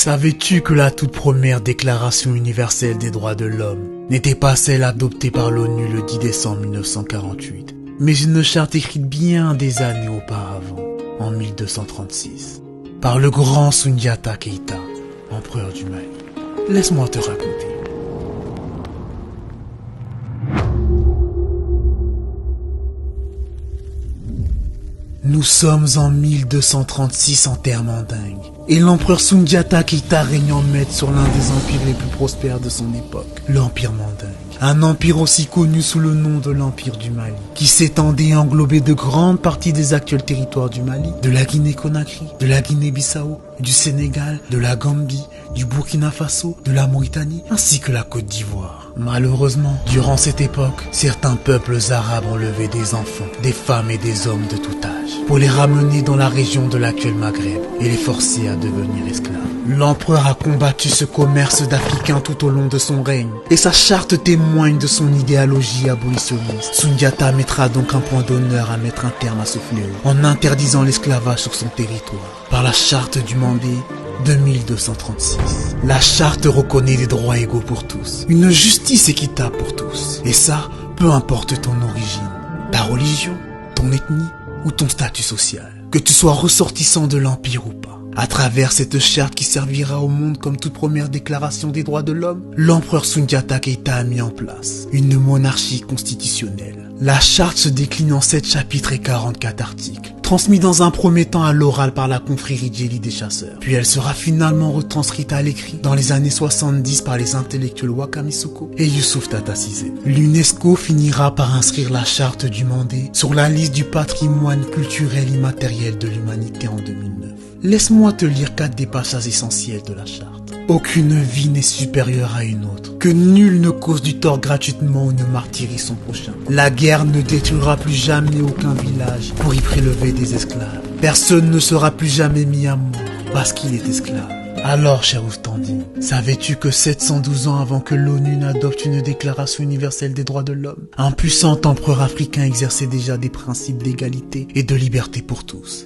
Savais-tu que la toute première déclaration universelle des droits de l'homme n'était pas celle adoptée par l'ONU le 10 décembre 1948, mais une charte écrite bien des années auparavant, en 1236, par le grand Soundiata Keïta, empereur du Mali. Laisse-moi te raconter. Nous sommes en 1236 en terre mandingue, et l'empereur Soundiata Keïta règne en maître sur l'un des empires les plus prospères de son époque, l'empire mandingue. Un empire aussi connu sous le nom de l'empire du Mali, qui s'étendait et englobait de grandes parties des actuels territoires du Mali, de la Guinée-Conakry, de la Guinée-Bissau, du Sénégal, de la Gambie, du Burkina Faso, de la Mauritanie, ainsi que la Côte d'Ivoire. Malheureusement, durant cette époque, certains peuples arabes ont levé des enfants, des femmes et des hommes de tout âge, pour les ramener dans la région de l'actuel Maghreb et les forcer à devenir esclaves. L'empereur a combattu ce commerce d'Africains tout au long de son règne, et sa charte témoigne de son idéologie abolitionniste. Soundiata mettra donc un point d'honneur à mettre un terme à ce fléau, en interdisant l'esclavage sur son territoire, par la charte du Mandé de 1236. La charte reconnaît des droits égaux pour tous, une justice équitable pour tous, et ça, peu importe ton origine, ta religion, ton ethnie ou ton statut social, que tu sois ressortissant de l'Empire ou pas. À travers cette charte qui servira au monde comme toute première déclaration des droits de l'homme, l'empereur Soundiata Keïta a mis en place une monarchie constitutionnelle. La charte se décline en 7 chapitres et 44 articles, transmis dans un premier temps à l'oral par la confrérie Djeli des chasseurs. Puis elle sera finalement retranscrite à l'écrit dans les années 70 par les intellectuels Wakamisoko et Youssouf Tata Cissé. L'UNESCO finira par inscrire la charte du Mandé sur la liste du patrimoine culturel immatériel de l'humanité en 2009. Laisse-moi te lire 4 des passages essentiels de la charte. Aucune vie n'est supérieure à une autre. Que nul ne cause du tort gratuitement ou ne martyrise son prochain. La guerre ne détruira plus jamais aucun village pour y prélever des esclaves. Personne ne sera plus jamais mis à mort parce qu'il est esclave. Alors, cher Oustandi, savais-tu que 712 ans avant que l'ONU n'adopte une déclaration universelle des droits de l'homme, un puissant empereur africain exerçait déjà des principes d'égalité et de liberté pour tous.